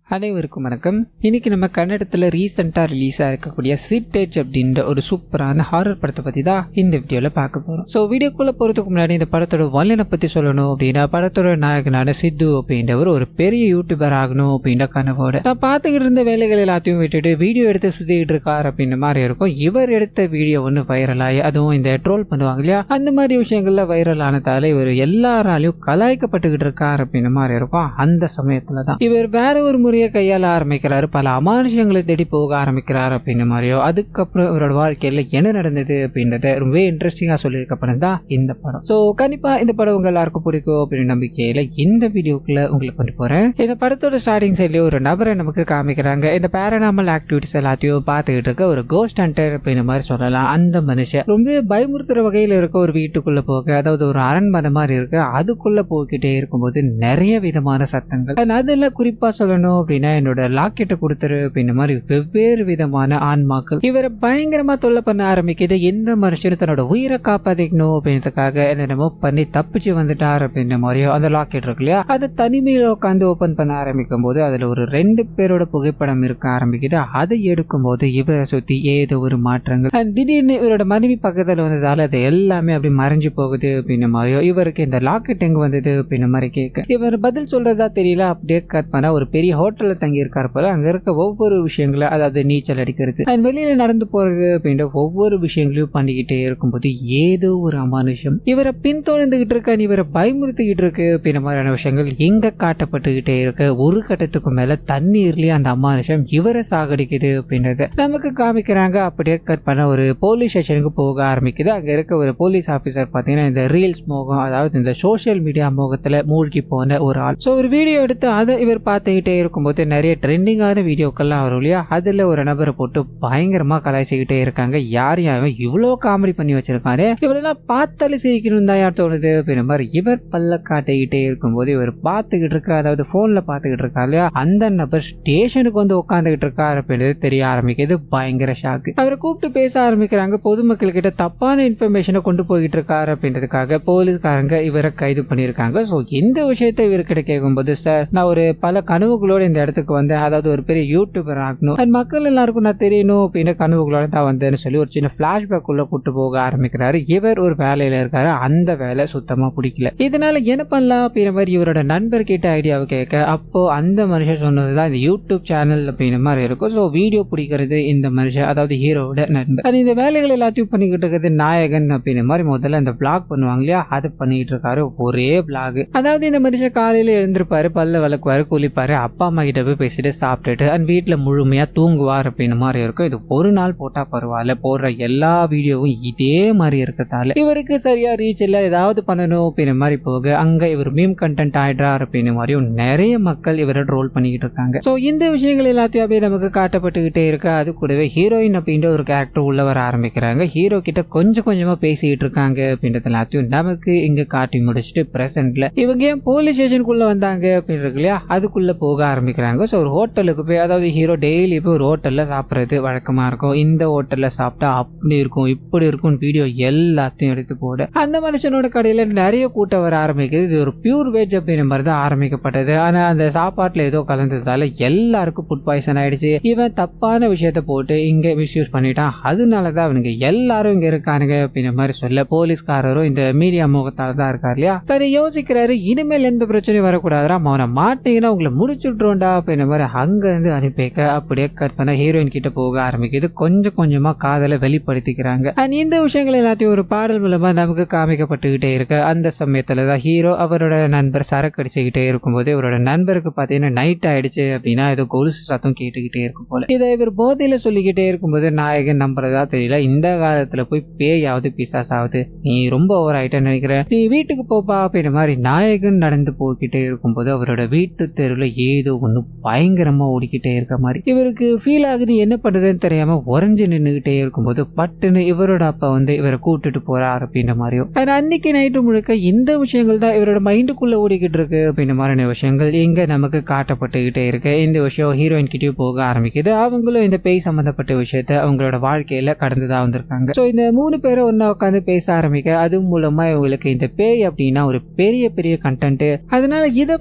அனைவருக்கும் வணக்கம். இன்னைக்கு நம்ம கன்னடத்தில் ரீசெண்டாக ரிலீஸ் ஆகிருக்கக்கூடிய சிட்டேஜ் அப்படின்ற ஒரு சூப்பரான ஹாரர் படத்தை பற்றி தான் இந்த வீடியோவில் பார்க்க போகிறோம். ஸோ வீடியோக்குள்ளே போகிறதுக்கு முன்னாடி இந்த படத்தோட வல்லனை பற்றி சொல்லணும் அப்படின்னா, படத்தோட நாயகனான சித்து அப்படின்றவர் ஒரு பெரிய யூடியூபர் ஆகணும் அப்படின்ற கனவோட நான் பார்த்துக்கிட்டு இருந்த வேலைகள் எல்லாத்தையும் விட்டுட்டு வீடியோ எடுத்து சுற்றிக்கிட்டு இருக்கார் அப்படின்ற மாதிரி இருக்கும். இவர் எடுத்த வீடியோ ஒன்று வைரலாகி, அதுவும் இந்த ட்ரோல் பண்ணுவாங்க இல்லையா, அந்த மாதிரி விஷயங்கள்ல வைரல் ஆனதால இவர் எல்லாராலையும் கலாய்க்கப்பட்டுக்கிட்டு இருக்கார் அப்படின்ற மாதிரி இருக்கும். அந்த சமயத்தில் தான் இவர் வேற ஒரு முறையை கையாள ஆரம்பிக்கிறாரு, பல அமானுஷங்களை தேடி போக ஆரம்பிக்கிறார் அப்படின்ற மாதிரியோ. அதுக்கப்புறம் இவரோட வாழ்க்கையில என்ன நடந்தது அப்படின்றத ரொம்பவே இன்ட்ரெஸ்டிங்கா சொல்லியிருக்க படம் தான் இந்த படம். ஸோ கண்டிப்பா இந்த படம் உங்க எல்லாருக்கும் பிடிக்கும் அப்படின்னு நம்பிக்கையில இந்த வீடியோக்குள்ள உங்களுக்கு கொண்டு போறேன். இந்த படத்தோட ஸ்டார்டிங் சைட்லயே ஒரு நபரை நமக்கு காமிக்கிறாங்க. இந்த பேரனாமல் ஆக்டிவிட்டிஸ் எல்லாத்தையும் பார்த்துக்கிட்டு இருக்க ஒரு கோஸ்ட் ஹண்டர் அப்படின்ற மாதிரி சொல்லலாம். அந்த மனுஷன் ரொம்ப பயமுறுத்துற வகையில இருக்க ஒரு வீட்டுக்குள்ள போக, அதாவது ஒரு அரண்மனை மாதிரி இருக்கு, அதுக்குள்ள போய்கிட்டே இருக்கும்போது நிறைய விதமான சத்தங்கள். அதுல குறிப்பா சொல்லணும் அப்படின்னா, என்னோட லாக்கெட்டை கொடுத்துரு அப்படின்ற மாதிரி வெவ்வேறு விதமான ஆன்மாக்கள் இவரை பயங்கரமா தொல்லை பண்ண ஆரம்பிக்குது. எந்த மனுஷனும் தன்னோட உயிரை காப்பாத்திக்கணும் அப்படின்றதுக்காக என்னென்னமோ பண்ணி தப்பிச்சு வந்துட்டார் அப்படின்ற மாதிரியோ. அந்த லாக்கெட் இருக்கு இல்லையா, அதை தனிமையில உட்காந்து ஓபன் பண்ண ஆரம்பிக்கும் போது அதுல ஒரு 2 பேரோட புகைப்படம் இருக்க ஆரம்பிக்குது. அதை எடுக்கும் போது இவரை சுத்தி ஏதோ ஒரு மாற்றங்கள். திடீர்னு இவரோட மனைவி பக்கத்துல வந்ததால அது எல்லாமே அப்படி மறைஞ்சு போகுது அப்படின்ற மாதிரியோ. இவருக்கு இந்த லாக்கெட் எங்க வந்தது அப்படின்ற மாதிரி கேட்க இவர் பதில் சொல்றதா தெரியல. அப்படியே கட் பண்ண ஒரு பெரிய ஹோட்டல்ல தங்கி இருக்காரு போல. அங்க இருக்க ஒவ்வொரு விஷயங்களும், அதாவது நீச்சல் அடிக்கிறது, வெளியில நடந்து போறது அப்படின்ற ஒவ்வொரு விஷயங்களையும் பண்ணிக்கிட்டே இருக்கும்போது ஏதோ ஒரு அமானுஷம் இவரை பின்தொடர்ந்துகிட்டு இருக்க, இவரை பயமுறுத்திக்கிட்டு இருக்கு அப்படின்ற மாதிரியான விஷயங்கள் இங்க காட்டப்பட்டுக்கிட்டே இருக்க. ஒரு கட்டத்துக்கு மேல தண்ணீர்லயே அந்த அமானுஷம் இவரை சாகடிக்குது அப்படின்றத நமக்கு காமிக்கிறாங்க. அப்படியே கட் பண்ண ஒரு போலீஸ் ஸ்டேஷனுக்கு போக ஆரம்பிக்குது. அங்க இருக்க ஒரு போலீஸ் ஆபீசர் பாத்தீங்கன்னா இந்த ரீல்ஸ் மோகம், அதாவது இந்த சோசியல் மீடியா மோகத்துல மூழ்கி போன ஒரு ஆள். ஸோ ஒரு வீடியோ எடுத்து அதை இவர் பார்த்துக்கிட்டே இருக்கும்போது நிறைய ட்ரெண்டிங்கான வீடியோக்கள்லாம் வரும் இல்லையா, அதுல ஒரு நபரை போட்டு பயங்கரமா கலாய்ச்சிக்கிட்டே இருக்காங்க. யாரையும் இவ்வளோ காமெடி பண்ணி வச்சிருக்காரு, இவரெல்லாம் பார்த்தாலே சிரிக்கணும் தான் யார் தோணுது அப்படின்ற மாதிரி இவர் பல்ல காட்டிக்கிட்டே இருக்கும்போது இவர் பார்த்துக்கிட்டு இருக்க, அதாவது போன்ல பார்த்துக்கிட்டு இருக்கா இல்லையா, அந்த நபர் ஸ்டேஷனுக்கு வந்து உட்காந்துக்கிட்டு இருக்காரு அப்படின்றது தெரிய ஆரம்பிக்குது. பயங்கர ஷாக்கு. அவரை கூப்பிட்டு பேச ஆரம்பிக்கிறாங்க. பொதுமக்கள் கிட்ட தப்பான இன்ஃபர்மேஷனை கொண்டு போயிட்டு இருக்காரு அப்படின்றதுக்காக போலீஸ்காரங்க இவரை கைது பண்ணியிருக்காங்க. ஸோ இந்த விஷயத்தை இவர்கிட்ட கேட்கும்போது, சார் நான் ஒரு பல கனவுகளோட இந்த இடத்துக்கு வந்து, அதாவது ஒரு பெரிய யூடியூபர் ஆகணும், மக்கள் எல்லாருக்கும் நான் தெரியணும் அப்படின்னு கனவுகளோட தான் வந்தேன்னு சொல்லி ஒரு சின்ன பிளாஷ்பேக் உள்ள கூட்டு போக ஆரம்பிக்கிறாரு. இவர் ஒரு வேலையில இருக்காரு, அந்த வேலை சுத்தமா பிடிக்கல. இதனால என்ன பண்ணலாம் அப்படின்ற மாதிரி இவரோட நண்பர் கிட்ட ஐடியாவை கேட்க, அப்போ அந்த மனுஷன் சொன்னதுதான் இந்த யூடியூப் சேனல் அப்படின்ற மாதிரி இருக்கும். ஸோ வீடியோ பிடிக்கிறது இந்த மனுஷன், அதாவது ஹீரோவோட நண்பர். அது இந்த வேலைகள் எல்லாத்தையும் பண்ணிக்கிட்டு இருக்கிறது நாயகன் அப்படின்ற மாதிரி முதல்ல இந்த பிளாக் பண்ணுவாங்க இல்லையா, அதை பண்ணிட்டு இருக்காரு. ஒரே பிளாக், அதாவது இந்த மனுஷன் காலையில எழுந்திருப்பாரு, பல்ல விளக்குவாரு, குளிப்பாரு, அப்பா அம்மா கிட்ட போய் பேசிட்டு சாப்பிட்டுட்டு வீட்டுல முழுமையா தூங்குவார் அப்படின்னு மாதிரி இருக்கும். இது ஒரு நாள் போட்டா பரவாயில்ல, போடுற எல்லா வீடியோவும் இதே மாதிரி இருக்கிறதால இவருக்கு சரியா ரீச் இல்ல, ஏதாவது பண்ணணும் அப்படின்ற மாதிரி போக அங்க இவர் மீம் கண்டென்ட் ஆயிடுறார் அப்படின்னு மாதிரியும் நிறைய மக்கள் இவரை ட்ரோல் பண்ணிக்கிட்டு இருக்காங்க. சோ இந்த விஷயங்கள் எல்லாத்தையும் அப்படியே நமக்கு காட்டப்பட்டுக்கிட்டே இருக்கு. அது கூடவே ஹீரோயின் அப்படின்ற ஒரு கேரக்டர் உள்ள வர ஆரம்பிக்கிறாங்க. ஹீரோ கிட்ட கொஞ்சம் கொஞ்சமா பேசிக்கிட்டு இருக்காங்க அப்படின்றது எல்லாத்தையும் நமக்கு இங்க காட்டி முடிச்சுட்டு பிரசன்ட்ல இவங்க ஏன் போலீஸ் ஸ்டேஷனுக்குள்ள வந்தாங்க அப்படின்றது இல்லையா, அதுக்குள்ள போக ஆரம்பிக்கிறாங்க. ஸோ ஒரு ஹோட்டலுக்கு போய், அதாவது ஹீரோ டெய்லி போய் ஒரு ஹோட்டலில் சாப்பிட்றது வழக்கமாக இருக்கும். இந்த ஹோட்டலில் சாப்பிட்டா அப்படி இருக்கும் இப்படி இருக்கும் வீடியோ எல்லாத்தையும் எடுத்து போட அந்த மனுஷனோட கடையில் நிறைய கூட்டம் வர ஆரம்பிக்குது. இது ஒரு பியூர் வெஜ் அப்படின்ற மாதிரி தான் ஆரம்பிக்கப்பட்டது. ஆனால் அந்த சாப்பாட்டில் ஏதோ கலந்ததால எல்லாருக்கும் ஃபுட் பாய்சன் ஆயிடுச்சு. இவன் தப்பான விஷயத்த போட்டு இங்கே மிஸ்யூஸ் பண்ணிட்டான், அதனால தான் அவனுங்க எல்லாரும் இங்கே இருக்கானுங்க அப்படின்ற மாதிரி சொல்ல போலீஸ்காரரும் இந்த மீடியா முகத்தால தான் இருக்காரு இல்லையா. சரி யோசிக்கிறாரு, இனிமேல் எந்த பிரச்சனையும் வரக்கூடாதுரா, அவனை மாட்டீங்கன்னா உங்களை முடிச்சுட்றோண்டா அப்படின்ற மாதிரி அங்க இருந்து அனுப்பிக்க. அப்படியே கட் பண்ண ஹீரோயின் கிட்ட போக ஆரம்பிக்குது. கொஞ்சம் கொஞ்சமா காதலை வெளிப்படுத்திக்கிறாங்க. இந்த விஷயங்கள் எல்லாத்தையும் ஒரு பாடல் மூலமா நமக்கு காமிக்கப்பட்டுக்கிட்டே இருக்கு. அந்த சமயத்துலதான் ஹீரோ அவரோட நண்பர் சரக்கு அடிச்சுக்கிட்டே இருக்கும்போது இவரோட நண்பருக்கு பாத்தீங்கன்னா நைட் ஆயிடுச்சு அப்படின்னா ஏதோ கொலுசு சத்தம் கேட்டுக்கிட்டே இருக்கும் போல. இதை இவர் போதையில சொல்லிக்கிட்டே இருக்கும்போது நாயகன் நம்புறதா தெரியல. இந்த காலத்துல போய் பேயாவது பிசாசாவது, நீ ரொம்ப ஓவர் ஆயிட்டேன்னு நினைக்கிறேன், நீ வீட்டுக்கு போப்பா அப்படின்ற மாதிரி நாயகன் நடந்து போய்கிட்டே இருக்கும்போது அவரோட வீட்டு தெருவில் ஏதோ ஒண்ணு பயங்கரமா ஓடிக்கிட்டே இருக்க மாதிரி இவருக்கு ஃபீல் ஆகுது. என்ன பண்றதுன்னு தெரியாம உறைஞ்சு நின்றுகிட்டே இருக்கும்போது பட்டுன்னு இவரோட அப்பா வந்து இவரை கூட்டிட்டு போறார் அப்படின்ற மாதிரியும். அன்னைக்கு நைட்டு முழுக்க இந்த விஷயங்கள் தான் இவரோட மைண்டுக்குள்ள ஓடிக்கிட்டு இருக்கு அப்படின்ற மாதிரியான விஷயங்கள் இங்க நமக்கு காட்டப்பட்டுக்கிட்டே இருக்கு. இந்த விஷயம் ஹீரோயின் கிட்டயும் போக ஆரம்பிக்குது. அவங்களும் இந்த பேய் சம்பந்தப்பட்ட விஷயத்த அவங்களோட வாழ்க்கையில கடந்துதான் வந்திருக்காங்க. ஸோ இந்த 3 பேரும் ஒன்னா உட்காந்து பேச ஆரம்பிக்க, அது மூலமா இவங்களுக்கு இந்த பேய் அப்படின்னா ஒரு பெரிய பெரிய கண்டென்ட், அதனால இதை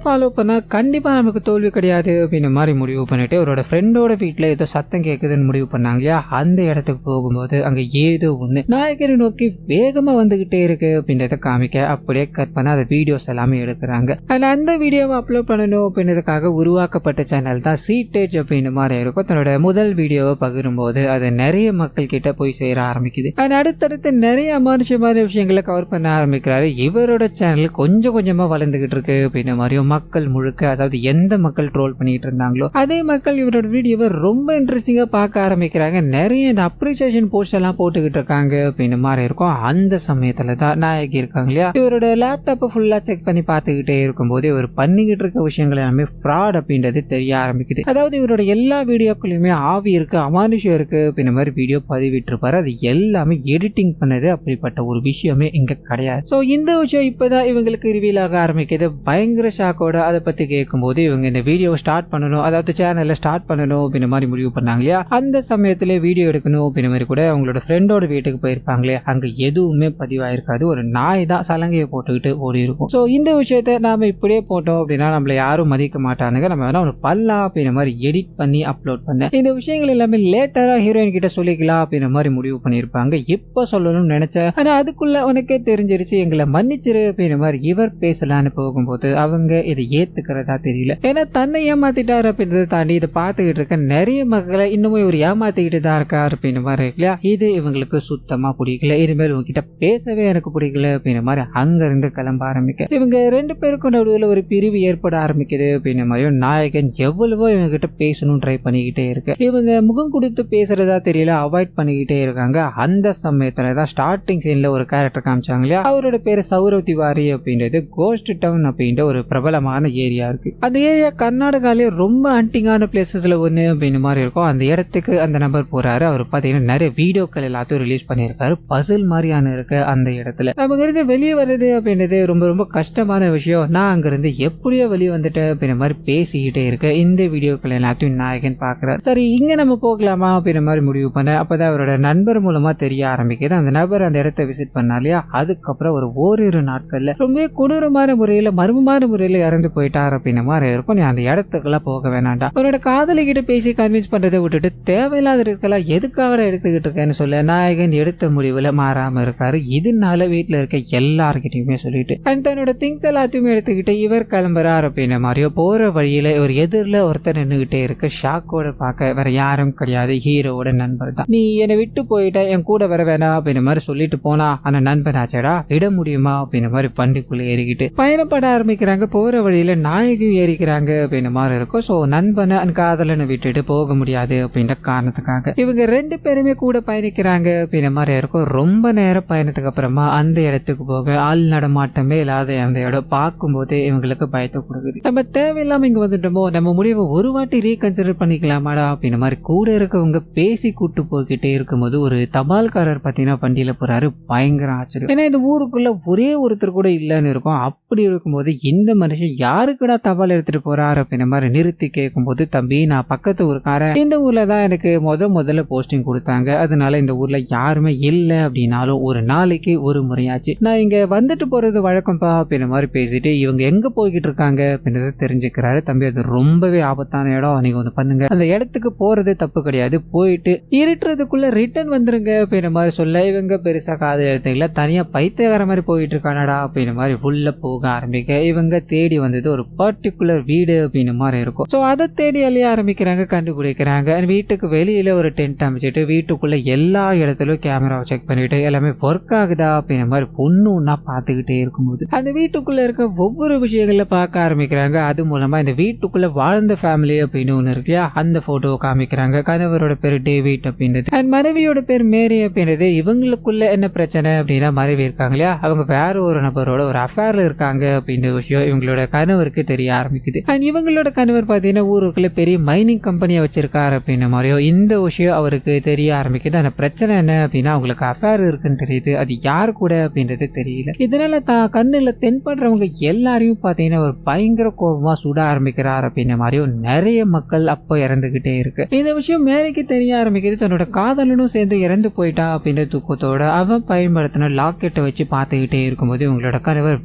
ஃபாலோ பண்ணா கண்டிப்பா நமக்கு தோல்வி கிடையாது முடியாது அப்படின்ற மாதிரி முடிவு பண்ணிட்டு அவரோட ஃப்ரெண்டோட வீட்டுல ஏதோ சத்தம் கேட்குதுன்னு முடிவு பண்ணாங்க இல்லையா. அந்த இடத்துக்கு போகும்போது அங்க ஏதோ ஒண்ணு நாயகரை நோக்கி வேகமா வந்துகிட்டே இருக்கு அப்படின்றத காமிக்க அப்படியே கட் பண்ண அந்த வீடியோஸ் எல்லாமே எடுக்கிறாங்க. அந்த வீடியோவை அப்லோட் பண்ணணும் அப்படின்றதுக்காக உருவாக்கப்பட்ட சேனல் தான் சீட்டேஜ் அப்படின்ற மாதிரி இருக்கும். தன்னோட முதல் வீடியோவை பகிரும்போது அது நிறைய மக்கள் கிட்ட போய் சேர ஆரம்பிக்குது. அடுத்தடுத்து நிறைய அமானுஷமான விஷயங்களை கவர் பண்ண ஆரம்பிக்கிறாரு. இவரோட சேனல் கொஞ்சம் கொஞ்சமா வளர்ந்துகிட்டு இருக்கு அப்படின்ற மாதிரியும் மக்கள் முழுக்க, அதாவது எந்த மக்கள் ட்ரோல் பண்ணிட்டு இருந்தாங்களோ அதே மக்கள் இவரோட வீடியோவை ரொம்ப இன்ட்ரெஸ்டிங்கா பார்க்க ஆரம்பிக்கிறாங்க. நிறைய இந்த அப்ரிசியேஷன் போஸ்ட் எல்லாம் போட்டுக்கிட்டு இருக்காங்க அப்படின்னு மாதிரி இருக்கும். அந்த சமயத்துல தான் நாயகி இருக்காங்க இல்லையா, இவரோட லேப்டாப்பை ஃபுல்லா செக் பண்ணி பார்த்துக்கிட்டே இருக்கும்போது இவர் பண்ணிக்கிட்டு இருக்க விஷயங்கள் எல்லாமே ஃப்ராட் அப்படின்றது தெரிய ஆரம்பிக்குது. அதாவது இவரோட எல்லா வீடியோக்குள்ளயுமே ஆவி இருக்கு, அமானுஷம் இருக்கு அப்படின்ற மாதிரி வீடியோ பதிவிட்டு இருப்பாரு. அது எல்லாமே எடிட்டிங் பண்ணது, அப்படிப்பட்ட ஒரு விஷயமே இங்க கிடையாது. சோ இந்த விஷயம் இப்பதான் இவங்களுக்கு ரிவீல் ஆக ஆரம்பிக்குது. பயங்கர ஷாக்கோட அதை பத்தி கேட்கும்போது இவங்க இந்த வீடியோவை ஸ்டார்ட் பண்ணணும், அதாவது சேனல்ல ஸ்டார்ட் பண்ணணும் அப்படின்ற மாதிரி முடிவு பண்ணாங்க இல்லையா. அந்த சமயத்துல வீடியோ எடுக்கணும் அப்படின்ற மாதிரி கூட அவங்களோட ஃப்ரெண்டோட வீட்டுக்கு போயிருப்பாங்களே, அங்க எதுவுமே பதிவாயிருக்காது. ஒரு நாய் தான் சலங்கையை போட்டுக்கிட்டு ஓடி இருக்கும். சோ இந்த விஷயத்த நாம இப்படியே போட்டோம் அப்படின்னா நம்மள யாரும் மதிக்க மாட்டானுங்க, நம்ம வேணா ஒரு பல்லா அப்படின்ற மாதிரி எடிட் பண்ணி அப்லோட் பண்ண இந்த விஷயங்கள் எல்லாமே லேட்டரா ஹீரோயின் கிட்ட சொல்லிக்கலாம் அப்படின்ற மாதிரி முடிவு பண்ணிருப்பாங்க. இப்ப சொல்லணும்னு நினைச்சேன், ஆனா அதுக்குள்ள உனக்கே தெரிஞ்சிருச்சு, எங்களை மன்னிச்சிரு அப்படின்ற மாதிரி இவர் பேசலான்னு போகும்போது அவங்க இதை ஏத்துக்கிறதா தெரியல. ஏன்னா தன்னை ஏமாத்திட்டாரு அப்படின்றத தாண்டி இதை பார்த்துக்கிட்டு இருக்க நிறைய மக்களை இன்னமும் இவர் ஏமாத்திக்கிட்டு தான் இருக்காரு அப்படின்ற மாதிரி இல்லையா. இது இவங்களுக்கு சுத்தமா பிடிக்கல. இனிமேல் உங்ககிட்ட பேசவே எனக்கு பிடிக்கல அப்படின்ற மாதிரி அங்க இருந்து கிளம்ப ஆரம்பிக்க இவங்க ரெண்டு பேருக்கும் நடுவில் ஒரு பிரிவு ஏற்பட ஆரம்பிக்குது அப்படின்ற மாதிரியும் நாயகன் எவ்வளவோ இவங்க கிட்ட பேசணும் ட்ரை பண்ணிக்கிட்டே இருக்கு. இவங்க முகம் கொடுத்து பேசுறதா தெரியல, அவாய்ட் பண்ணிக்கிட்டே இருக்காங்க. அந்த சமயத்துலதான் ஸ்டார்டிங் சீன்ல ஒரு கேரக்டர் காமிச்சாங்க இல்லையா, அவரோட பேரு சௌரவ் திவாரி அப்படின்றது கோஸ்ட் டவுன் அப்படின்ற ஒரு பிரபலமான ஏரியா இருக்கு. அந்த ஏரியா கர்நாடகாலே ரொம்ப ஹண்டிங்கான பிளேசஸ்ல ஒண்ணு அப்படின்னு மாதிரி இருக்கும். அந்த இடத்துக்கு அந்த நபர் போறாரு. அவர் பாத்தீங்கன்னா நிறைய வீடியோக்கள் எல்லாத்தையும் ரிலீஸ் பண்ணியிருக்காரு. பசில் மாதிரியான இருக்க அந்த இடத்துல நமக்கு இருந்து வெளியே வர்றது அப்படின்றது ரொம்ப ரொம்ப கஷ்டமான விஷயம். நான் அங்கிருந்து எப்படியோ வெளியே வந்துட்டேன் அப்படின்ற மாதிரி பேசிக்கிட்டே இருக்க இந்த வீடியோக்கள் எல்லாத்தையும் நாயகன் பாக்குறாரு. சரி இங்க நம்ம போகலாமா அப்படின்ற மாதிரி முடிவு பண்ண அப்பதான் அவரோட நண்பர் மூலமா தெரிய ஆரம்பிக்குது. அந்த நபர் அந்த இடத்தை விசிட் பண்ணா இல்லையா, அதுக்கப்புறம் ஒரு ஓரிரு நாட்கள்ல ரொம்ப கொடூரமான முறையில மர்மமான முறையில இறந்து போயிட்டார் அப்படின்ற மாதிரி இருக்கும். நீ அந்த இடத்துக்கெல்லாம் போக வேணாண்டா, அவரோட காதலி கிட்ட பேசி கன்வின்ஸ் பண்றதை விட்டுட்டு தேவையில்லாத இருக்கலாம் எதுக்காக எடுத்துக்கிட்டு இருக்கேன்னு சொல்ல நாயகன் எடுத்த முடிவுல மாறாம இருக்காரு. இதனால வீட்டுல இருக்க எல்லார்கிட்டயுமே சொல்லிட்டு தன்னோட திங்ஸ் எல்லாத்தையுமே எடுத்துக்கிட்டு இவர் கிளம்புறாரு அப்படின்ற மாதிரியோ போற வழியில இவர் எதிரில ஒருத்தர் நின்றுகிட்டே இருக்க ஷாக்கோட பார்க்க வேற யாரும் கிடையாது, ஹீரோவோட நண்பர் தான். நீ என்னை விட்டு போயிட்ட, என் கூட வர வேணாம் அப்படின்ற மாதிரி சொல்லிட்டு போனா அந்த நண்பன் ஆச்சடா விட முடியுமா அப்படின்ற மாதிரி பண்டிக்குள்ள ஏறிக்கிட்டு பயணப்பட ஆரம்பிக்கிறாங்க. போற வழியில நாயகியும் ஏறிக்கிறாங்க அப்படின்ற மாதிரி இருக்கும். சோ நண்பனை காதலனை விட்டுட்டு போக முடியாது அப்படின்ற காரணத்துக்காக இவங்க ரெண்டு பேருமே கூட பயணிக்கிறாங்க அப்படின்ற மாதிரி இருக்கும். ரொம்ப நேரம் பயணத்துக்கு அப்புறமா அந்த இடத்துக்கு போக ஆள் நடமாட்டமே இல்லாத அந்த இடம் பார்க்கும் போதே இவங்களுக்கு பயத்தை கொடுக்குது. நம்ம தேவையில்லாம இங்க வந்துட்டோமோ, நம்ம முடிவை ஒரு வாட்டி ரீகன்சிடர் பண்ணிக்கலாமாடா அப்படின்ற மாதிரி கூட இருக்கவங்க பேசி கூட்டு போய்கிட்டே இருக்கும்போது ஒரு தபால்காரர் பாத்தீங்கன்னா வண்டியில போறாரு. பயங்கர ஆச்சரியம், ஏன்னா இந்த ஊருக்குள்ள ஒரே ஒருத்தர் கூட இல்லன்னு இருக்கும். அப்படி இருக்கும்போது இந்த மனுஷன் யாருக்குடா தபால் எடுத்துட்டு போறாரு அப்படின்ற மாதிரி நிறுத்தி கேட்கும்போது, தம்பி நான் பக்கத்து ஊருக்காரன், இந்த ஊர்ல தான் எனக்கு முதல்ல போஸ்டிங் கொடுத்தாங்க, அதனால இந்த ஊர்ல யாருமே இல்லை அப்படின்னாலும் ஒரு நாளைக்கு ஒரு முறையாச்சு நான் இங்க வந்துட்டு போறது வழக்கம்பா அப்படின்ற மாதிரி பேசிட்டு இவங்க எங்க போய்கிட்டு இருக்காங்க அப்படின்றத தெரிஞ்சுக்கிறாரு. தம்பி அது ரொம்பவே ஆபத்தான இடம், நீங்க ஒண்ணு பண்ணுங்க, அந்த இடத்துக்கு போறது தப்பு கிடையாது, போயிட்டு இருட்டுறதுக்குள்ள ரிட்டர்ன் வந்துருங்க அப்படின்ற மாதிரி சொல்ல இவங்க பெருசா காதல் எடுத்துக்கல. தனியா பைத்தியக்கார மாதிரி போயிட்டு இருக்கானடா அப்படின்ற மாதிரி உள்ள போக ஆரம்பிக்க இவங்க தேடி வந்தது ஒரு பர்டிகுலர் வீடு அப்படின்ற மாதிரி இருக்கும். சோ அதை தேடி அழிய ஆரம்பிக்கிறாங்க, கண்டுபிடிக்கிறாங்க. வீட்டுக்கு வெளியில ஒரு டென்ட் அமைச்சிட்டு வீட்டுக்குள்ள எல்லா இடத்துலயும் கேமராவை செக் பண்ணிட்டு எல்லாமே ஒர்க் ஆகுதா அப்படின்ற மாதிரி ஒண்ணு பார்த்துக்கிட்டே இருக்கும்போது அந்த வீட்டுக்குள்ள இருக்க ஒவ்வொரு விஷயங்கள்ல பார்க்க ஆரம்பிக்கிறாங்க. அது மூலமா இந்த வீட்டுக்குள்ள வாழ்ந்த ஃபேமிலி அப்படின்னு ஒண்ணு இருக்கு, அந்த போட்டோ காமிக்கிறாங்க. கணவரோட பேரு டேவிட் அப்படின்றது, அண்ட் மனைவியோட பேர் மேரி அப்படின்றது. இவங்களுக்குள்ள என்ன பிரச்சனை அப்படின்னா மனைவி இருக்காங்க இல்லையா, அவங்க வேற ஒரு நபரோட ஒரு அஃபேர்ல இருக்காங்க அப்படின்ற விஷயம் இவங்களோட கணவருக்கு தெரிய ஆரம்பிக்குது. அண்ட் இவங்களோட கணவர் பாத்தீங்கன்னா ஊருக்குள்ள பெரிய மைனிங் கம்பெனியை வச்சிருக்காரு அப்படின்ற மாதிரியோ இந்த விஷயம் அவருக்கு தெரிய ஆரம்பிக்குது. அந்த பிரச்சனை என்ன அப்படின்னா அவங்களுக்கு அஃபேர் இருக்குன்னு தெரியுது, அது யாரு கூட அப்படின்றது தெரியல. இதனால தான் கண்ணுல தென்படுறவங்க எல்லாரையும் பாத்தீங்கன்னா ஒரு பயங்கர கோபமா சுட ஆரம்பிக்கிறார் அப்படின்ற மாதிரியும் நிறைய மக்கள் அப்ப இறந்துகிட்டே இருக்கு. இந்த விஷயம் மேரிக்கு தெரிய ஆரம்பிக்குது. தன்னோட காதலனும் சேர்ந்து இறந்து போயிட்டா அப்படின்ற துக்கத்தோட அவன் பயன்படுத்தின லாக்கெட்டை வச்சு பார்த்துக்கிட்டே இருக்கும்போது இவங்களோட கணவர்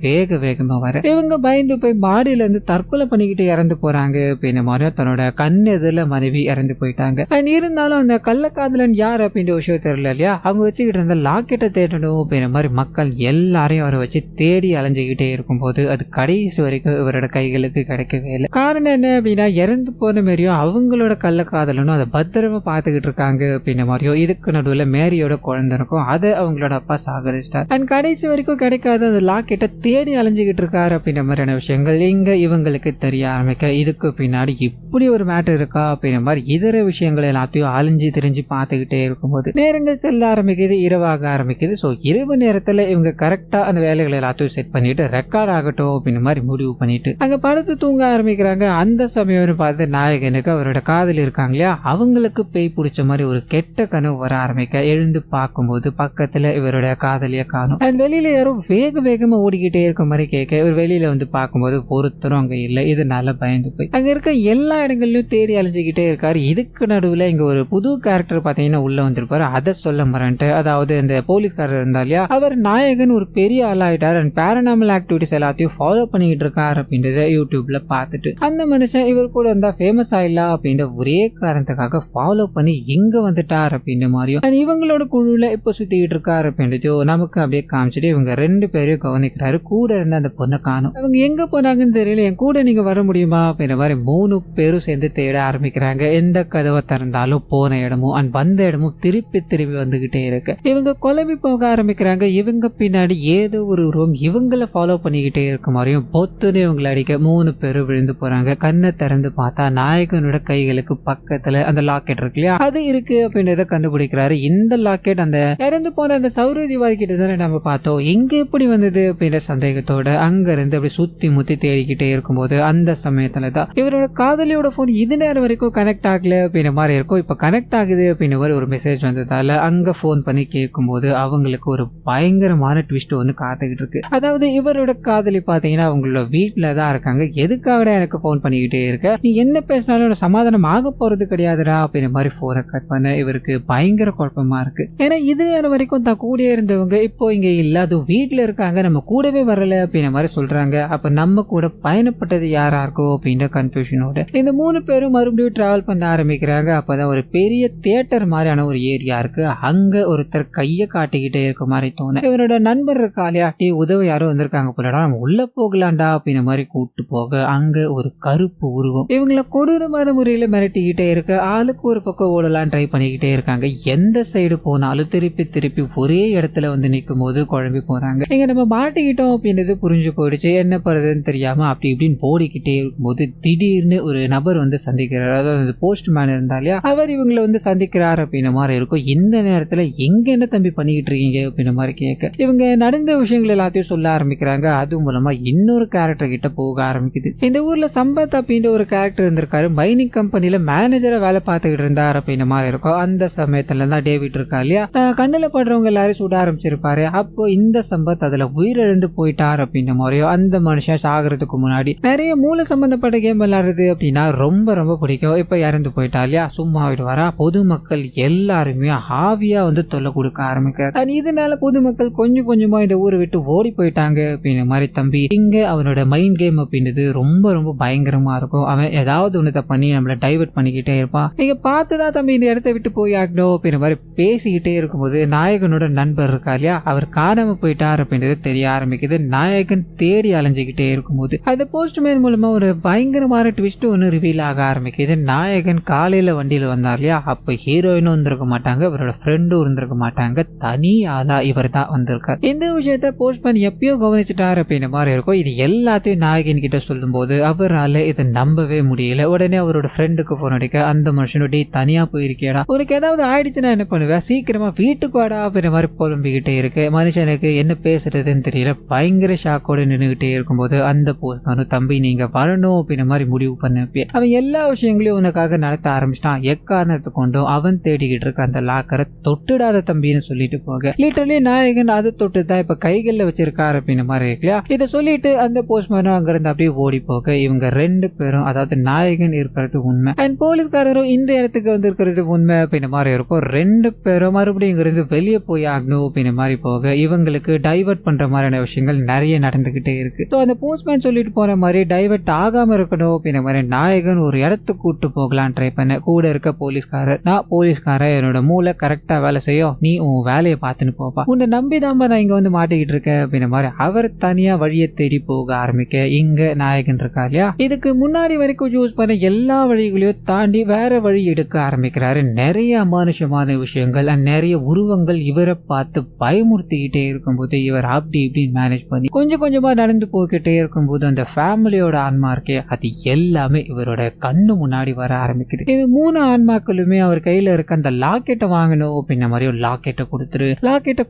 வேகமா வர இவங்க பயந்து போய் பாடியில இருந்து தற்கொலை பண்ணிக்கிட்டு இறந்து போறாங்க அப்படின்ற மாதிரி தன்னோட கண் எதிரில் மனைவி இறந்து போயிட்டாங்க. அண்ட் இருந்தாலும் அந்த கள்ளக்காதலன் யார் அப்படின்ற விஷயம் தெரியல இல்லையா, அவங்க வச்சுக்கிட்டு இருந்த லாக்கெட்டை தேடணும் அப்படின்ற மாதிரி மக்கள் எல்லாரையும் அவரை வச்சு தேடி அலைஞ்சுக்கிட்டே இருக்கும்போது அது கடைசி வரைக்கும் இவரோட கைகளுக்கு கிடைக்கவே இல்லை. காரணம் என்ன அப்படின்னா, இறந்து போன மாதிரியும் அவங்களோட கள்ளக்காதலனும் அதை பத்திரமா பார்த்துக்கிட்டு இருக்காங்க அப்படின்ற மாதிரியும் இதுக்கு நடுவில் மேரியோட குழந்தை இருக்கும், அதை அவங்களோட அப்பா சாகரிச்சிட்டார். அண்ட் கடைசி வரைக்கும் கிடைக்காத அந்த லாக்கெட்டை தேடி அலைஞ்சுக்கிட்டு இருக்காரு அப்படின்ற மாதிரியான விஷயங்கள் இங்க இவங்களுக்கு தெரிய ஆரம்பிக்க, இதுக்கு பின்னாடி இப்படி ஒரு மேட்டர் இருக்கா அப்படின்ற மாதிரி இதர விஷயங்கள் எல்லாத்தையும் அலைஞ்சு தெரிஞ்சு பார்த்துக்கிட்டே இருக்கும்போது நேரங்கள் செல்ல ஆரம்பிக்குது, இரவாக ஆரம்பிக்குது. ஸோ இரவு நேரத்தில் இவங்க கரெக்டா அந்த வேலைகளை எல்லாத்தையும் செட் பண்ணிட்டு ரெக்கார்ட் ஆகட்டும் அப்படின்ற மாதிரி முடிவு பண்ணிட்டு அங்க படுத்து தூங்க ஆரம்பிக்கிறாங்க. அந்த சமயம் பார்த்து நாயகனுக்கு அவரோட காதலி இருக்காங்க இல்லையா, அவங்களுக்கு பேய் பிடிச்ச மாதிரி ஒரு கெட்ட கனவு வர ஆரம்பிக்க, எழுந்து பார்க்கும்போது பக்கத்துல இவரோட காதலிய காணும். அண்ட் வெளியில யாரும் வேகமா ஓடிக்கிட்டே இருக்க மாதிரி கேட்க, இவர் வெளியில வந்து பார்க்கும்போது ஒருத்தரும் அங்க இல்லை. இதனால பயந்து போய் அங்க இருக்க எல்லா இடங்கள்லயும் தேடி அலைஞ்சுக்கிட்டே இருக்காரு. இதுக்கு நடுவில் இங்க ஒரு புது கேரக்டர் பார்த்தீங்கன்னா உள்ள வந்திருப்பாரு. அதை சொல்ல மறந்துட்டு, அதாவது இந்த போலீஸ்காரர் இருந்தா இல்லையா, அவர் நாயகன் ஒரு பெரிய ஆளாயிட்டார் அண்ட் பேரனாமல் ஆக்டிவிட்டிஸ் எல்லாத்தையும் ஃபாலோ பண்ணிக்கிட்டு இருக்காரு அப்படின்றத யூடியூப்ல பார்த்துட்டு அந்த மனுஷன் இவர் கூட இருந்தா ஃபேமஸ் ஆயிடலாம் அப்படின்ற ஒரே காரணத்துக்காக ஃபாலோ பண்ணி இங்க வந்துட்டார் அப்படின்ற மாதிரியும் இவங்களோட குழுல இப்ப சுத்திக்கிட்டு இருக்காரு அப்படின்றதோ நமக்கு அப்படியே காமிச்சிட்டு இவங்க ரெண்டு பேரையும் கவனிக்கிறாரு. கூட இருந்த அந்த பொண்ணை காணும், அவங்க எங்க போனாங்கன்னு தெரியல, என் கூட நீங்க வர முடியுமா அப்படின்ற மாதிரி 3 பேரும் சேர்ந்து தேட ஆரம்பிக்கிறாங்க. எந்த கதவை திறந்தாலும் போன இடமும் அண்ட் வந்த இடமும் திருப்பி வந்துகிட்டே இருக்கு. இவங்க குழம்பி போக ஆரம்பிக்கிறாங்க. இவங்க பின்னாடி ஏதோ ஒரு உருவம் இவங்களை ஃபாலோ பண்ணிக்கிட்டே இருக்க மாதிரியும் பொத்துன்னு இவங்களை அடிக்க 3 பேரும் விழுந்து போறாங்க. கண்ணை திறந்து பார்த்தா நாயகனோட கைகளுக்கு பக்கத்துல அந்த லாக்கெட் இருக்கு இல்லையா, அது இருக்கு அப்படின்றத கண்டுபிடிக்கிறாரு. இந்த லாக்கெட் அந்த இறந்து போன அந்த சௌரதிவாதி கிட்ட தானே நம்ம பார்த்தோம், எங்க எப்படி வந்தது அப்படின்ற சந்தேகத்தோட அங்க இருந்து அப்படி சுத்தி முத்தி தேடிக்கிட்டே இருக்கும்போது அந்த சமயத்துல தான் இவரோட காதலியோட போன் இது நேரம் வரைக்கும் கனெக்ட் ஆகல அப்படின்ற மாதிரி இருக்கும். இப்ப கனெக்ட் ஆகுது அப்படின்னு ஒரு மெசேஜ் வந்ததால அங்க போன் பண்ணி கேட்கும்போது அவங்களுக்கு ஒரு பயங்கரமான ட்விஸ்ட் வந்து காத்துக்கிட்டு இருக்கு. அதாவது இவரோட காதலி பாத்தீங்கன்னா அவங்களோட வீட்டுல தான் இருக்காங்க. எதுக்காக எனக்கு போன் பண்ணிக்கிட்டே இருக்க, நீ என்ன பேசினாலும் சமாதானம் ஆக போறது கிடையாதுடா அப்படின்ற மாதிரி போனை கட் பண்ண இவருக்கு பயங்கர குழப்பமா இருக்கு. ஏன்னா இது நேரம் வரைக்கும் தான் கூட இருந்தவங்க இப்போ இங்க இல்ல, அது வீட்டுல இருக்காங்க, நம்ம கூடவே வரல அப்படின்ற மாதிரி சொல்றாங்க. அப்ப நம்ம கூட பயணப்பட்டது யாரா இருக்கும் அப்படின்ற கன்ஃபியூஷனோட இந்த 3 பேரும் மறுபடியும் டிராவல் பண்ண ஆரம்பிக்கிறாங்க. அப்பதான் ஒரு பெரிய தியேட்டர் மாதிரியான ஒரு ஏரியா இருக்கு. அங்க ஒருத்தர் கைய காட்டிக்கிட்டே இருக்க மாதிரி தோணு. இவரோட நண்பர் இருக்காளியா, உதவி யாரும் வந்திருக்காங்க போலடா, நம்ம உள்ள போகலாண்டா அப்படின்ற மாதிரி கூப்பிட்டு போக அங்க ஒரு கருப்பு உருவம் இவங்களை கொடூரமான முறையில மிரட்டிக்கிட்டே இருக்க, ஆளுக்கு ஒரு பக்கம் ஓடலாம் ட்ரை பண்ணிக்கிட்டே இருக்காங்க. எந்த சைடு போனாலும் திருப்பி ஒரே இடத்துல வந்து நிற்கும் போது குழம்பி போறாங்க. இங்க நம்ம மாட்டிக்கிட்டோம் அப்படின்றது புரிஞ்சு போயிடுச்சு. என்ன பண்றதுன்னு தெரியாம அப்படி இப்படின்னு போடிக்கிட்டே இருக்கும்போது திடீர்னு ஒரு நபர் வந்து சந்திக்கிறார். அதாவது போஸ்ட்மேன் இருந்தாலியா, அவர் இவங்களை வந்து சந்திக்கிறார் அப்படின்ற மாதிரி இருக்கும். இந்த நேரத்துல எங்க என்ன தம்பி பண்ணிக்கிட்டு இருக்கீங்க அப்படின்ற மாதிரி கேட்க இவங்க நடந்த விஷயங்கள் எல்லாத்தையும் சொல்ல ஆரம்பிக்கிறாங்க. அது மூலமா இன்னொரு கேரக்டர் கிட்ட போக ஆரம்பிக்குது. இந்த ஊர்ல சம்பத் அப்படின்ற ஒரு கேரக்டர் இருந்திருக்காரு, மைனிங் கம்பெனில மேனேஜரா வேலை பார்த்துக்கிட்டு இருந்தார் அப்படின்ற மாதிரி இருக்கும். அந்த சமயத்துல தான் டேவிட் இருக்கா இல்லையா, கண்ணுல படுறவங்க எல்லாரும் சுட ஆரம்பிச்சிருப்பாரு. அப்போ இந்த சம்பத் அதுல உயிரிழந்து போயிட்டார் அப்படின்ற மாதிரியோ, அந்த மனுஷன் சாகிறதுக்கு முன்னாடி நிறைய மூல சம்பந்தப்பட்ட கேம் விளையாடுறது அப்படின்னா ரொம்ப பிடிக்கும். இப்ப இறந்து போயிட்டா இல்லையா, சும்மா விடுவாரா, பொதுமக்கள் எல்லாருமே ஆவியா வந்து தொல்லை கொடுக்க ஆரம்பிக்கிறார். இதனால பொதுமக்கள் கொஞ்சமா இந்த ஊரை விட்டு ஓடி போயிட்டாங்க அப்படின்ற மாதிரி. தம்பி இங்க அவனோட மைண்ட் கேம் அப்படின்றது ரொம்ப பயங்கரமா இருக்கும். அவன் ஏதாவது ஒண்ணு பண்ணி நம்மள டைவர்ட் பண்ணிக்கிட்டே இருப்பான். நீங்க பார்த்துதான் தம்பி இந்த இடத்த விட்டு போய் ஆகணும் அப்படின்ற மாதிரி பேசிக்கிட்டே இருக்கும்போது நாயகனோட நண்பர் இருக்கா இல்லையா, அவர் காணாம போயிட்டார் அப்படின்றது தெரிய ஆரம்பிக்குது. நாயகன் தேடி அலைஞ்சுக்கிட்டே இருக்கும்போது அந்த போஸ்ட்மேன் மூலமா ஒரு பயங்கரமான ட்விஸ்ட் ஒன்று ரிவீல் ஆக ஆரம்பிக்குது. நாயகன் காலையில வண்டியில வந்தார் இல்லையா, அப்ப ஹீரோயினும் வந்திருக்க மாட்டாங்க, அவரோட ஃப்ரெண்டும் இருந்திருக்க மாட்டாங்க, தனி ஆளா இவர் தான் வந்திருக்கார். இந்த விஷயத்த போஸ்ட்மேன் எப்பயோ கவனிச்சுட்டார் அப்படின்ற மாதிரி இருக்கும். இது எல்லாத்தையும் நாயகன் கிட்ட சொல்லும் போது அவரால் இதை நம்பவே முடியல. உடனே அவரோட ஃப்ரெண்டுக்கு போன் அடிக்க, அந்த மனுஷனுடைய தனியா போயிருக்கேடா, உனக்கு ஏதாவது ஆயிடுச்சுன்னா என்ன பண்ணுவேன், சீக்கிரமா வீட்டுக்கு வாடா அப்படின்ற மாதிரி புலம்பிக்கிட்டே இருக்கு. மனுஷனுக்கு என்ன பேசுறதுன்னு தெரியல, பயங்கர ஷாக்கோட நின்றுகிட்டே இருக்கும்போது அந்த போஸ்ட்மேனும் தம்பி நீங்க வரணும் அப்படின்ற மாதிரி முடிவு பண்ண அவன் எல்லா விஷயங்களையும் உனக்காக நடத்த ஆரம்பிச்சிட்டான். எக்காரணத்தை கொண்டும் அவன் தேடிக்கிட்டு இருக்க அந்த லாக்கரை தொட்டுடாத தம்பின்னு சொல்லிட்டு போக லிட்டரலி நாயகன் அதை தொட்டு தான் இப்ப கைகள்ல வச்சிருக்காரு அப்படின்ற மாதிரி இருக்கலையா. இதை சொல்லிட்டு அந்த போஸ்ட்மேனும் அங்கிருந்து அப்படியே ஓடி போக இவங்க 2 பேரும், அதாவது நாயகன் இருக்கிறது உண்மை அண்ட் போலீஸ்காரரும் இந்த இடத்துக்கு வந்து இருக்கிறது உண்மை அப்படின்ற மாதிரி இருக்கும். 2 பேரும் மறுபடியும் இங்கிருந்து வெளியே போய் ஆகணும் அப்படின்ற மாதிரி போக இவங்களுக்கு டைவர்ட் பண்ற மாதிரியான விஷயங்கள் நிறைய நடந்துகிட்டே இருக்கு. அந்த போஸ்ட்மேன் சொல்லிட்டு போற மாதிரி டைவர்ட் ஆகாம இல்லாம இருக்கணும் அப்படின்ற மாதிரி நாயகன் ஒரு இடத்துக்கு கூட்டு போகலாம் ட்ரை பண்ண. கூட இருக்க போலீஸ்காரர், நான் போலீஸ்காரர், என்னோட மூளை கரெக்டா வேலை செய்யும், நீ உன் வேலையை பார்த்துன்னு போப்பா, உன்னை நம்பிதாம நான் இங்க வந்து மாட்டிக்கிட்டு இருக்கேன் அப்படின்ற மாதிரி அவர் தனியா வழியை தேடி போக ஆரம்பிக்க இங்க நாயகன் இருக்கா இல்லையா, இதுக்கு முன்னாடி வரைக்கும் யூஸ் பண்ண எல்லா வழிகளையும் தாண்டி வேற வழி எடுக்க ஆரம்பிக்கிறாரு. நிறைய அமானுஷமான விஷயங்கள், நிறைய உருவங்கள் இவரை பார்த்து பயமுறுத்திக்கிட்டே இருக்கும்போது இவர் அப்படி இப்படி மேனேஜ் பண்ணி கொஞ்சம் கொஞ்சமா நடந்து போய்கிட்டே இருக்கும்போது அந்த ஃபேமிலியோட ஆன்மா இருக்கே அது எல்லாமே இவரோட கண்ணு முன்னாடி வர ஆரம்பிக்குது. இது 3 ஆன்மாக்களுமே அவர் கையில இருக்க அந்த லாக்கெட்டை வாங்கணும் அப்படின்ற மாதிரி ஒரு லாக்கெட்டை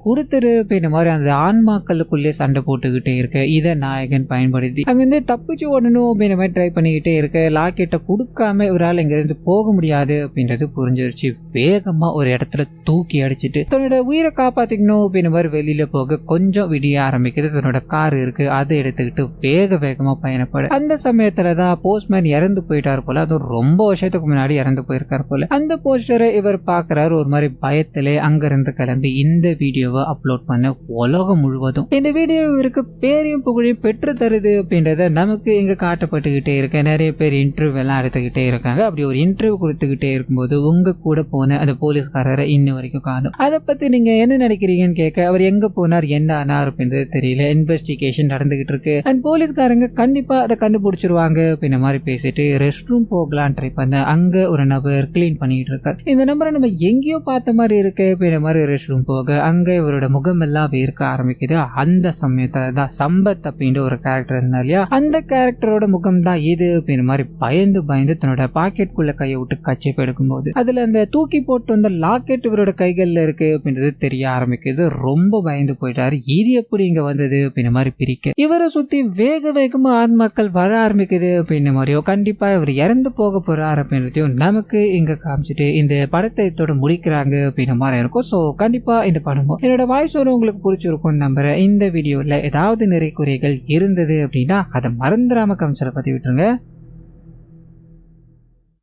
கொடுத்துரு அப்படின்ற மாதிரி அந்த ஆன்மாக்களுக்குள்ளே சண்டை போட்டுக்கிட்டே இருக்க இதை நாயகன் பயன்படுத்தி அங்கிருந்து தப்பிச்சு ஓடணும் அப்படின்ற மாதிரி ட்ரை பண்ணிக்கிட்டே இருக்க லாக்கெட்டை கொடுக்காம இவரால் இங்கிருந்து போக முடியாது அப்படின்றது புரிஞ்சிருச்சு. வேகமா ஒரு இடத்துல தூக்கி அடிச்சுட்டு தன்னோட உயிரை காப்பாத்திக்கணும் அப்படின்ற மாதிரி வெளியில போக கொஞ்சம் விடிய ஆரம்பிக்குது. தன்னோட கார் இருக்கு அதை எடுத்துக்கிட்டு வேகமா பயணப்பட அந்த சமயத்துலதான் போஸ்ட்மேன் இறந்து போயிட்டார் போல. அது ரொம்ப வருஷத்துக்கு முன்னாடி இறந்து போயிருக்காரு போல. அந்த போஸ்டரை இவர் பாக்குறாரு. ஒரு மாதிரி பயத்திலே அங்கிருந்து கிளம்பி இந்த வீடியோவை அப்லோட் பண்ண உலகம் முழுவதும் இந்த வீடியோ இவருக்கு பேரையும் புகழையும் பெற்று தருது அப்படின்றத நமக்கு இங்க காட்டப்பட்டுக்கிட்டே இருக்க. நிறைய பேர் இன்டர்வியூ எல்லாம் எடுத்துக்கிட்டே இருக்காங்க. அப்படி ஒரு இன்டர்வியூ கொடுத்துக்கிட்டே இருக்கும்போது உங்க கூட போன அந்த போலீஸ்காரரை இன்ன வரைக்கும் காணும். அதை பத்தி நீங்க என்ன நினைக்கிறீங்கன்னு கேட்க அவர் எங்க போனார் என்ன ஆனார் அப்படின்றது தெரியல, இன்வெஸ்டிகேஷன் நடந்துகிட்டு இருக்கு அண்ட் போலீஸ்காரங்க கண்டிப்பா அதை கண்டுபிடிச்சிருவாங்க அப்படின்ற மாதிரி பேசிட்டு ரெஸ்ட் ரூம் போகலாம் ட்ரை பண்ண அங்க ஒரு நபர் கிளீன் பண்ணிட்டு இருக்காரு. இந்த நபரை நம்ம எங்கேயோ பார்த்த மாதிரி இருக்கு அப்படின்ற மாதிரி ரெஸ்ட் ரூம் போக அங்க இவரோட முகம் எல்லாம் வேர்க்க ஆரம்பிக்குது. அந்த சமயத்துல தான் சம்பத் அப்படின்ற ஒரு கேரக்டர் இருந்தா இல்லையா, அந்த கேரக்டரோட முகம் தான் இது அப்படின்ற மாதிரி பயந்து தன்னோட பாக்கெட்டுக்குள்ள கையை விட்டு கச்சிப்பு எடுக்கும்போது அதுல அந்த தூக்கி போட்டு வந்த லாக்கெட் இவரோட கைகள்ல இருக்கு அப்படின்றது தெரிய ஆரம்பிக்குது. ரொம்ப பயந்து போயிட்டாரு. இது எப்படி இங்க வந்தது அப்படின்ற மாதிரி பிரிக்க இவரை சுத்தி வேகமா ஆன்மாக்கள் வர ஆரம்பிக்குது அப்படின்ற மாதிரியோ கண்டிப்பா இவர் இறந்து போக போறாரு அப்படின்றதையும் நமக்கு இங்க காமிச்சிட்டு இந்த படத்தை இதோட முடிக்கிறாங்க அப்படின்ற மாதிரி இருக்கும். ஸோ கண்டிப்பா இந்த படமும் என்னோட வாய்ஸ் வரும் உங்களுக்கு பிடிச்சிருக்கும் நம்புறேன். இந்த வீடியோல ஏதாவது நிறைய குறைகள் இருந்தது அப்படின்னா அதை மறந்துடாம கமெண்ட்ஸ்ல பத்தி விட்டுருங்க.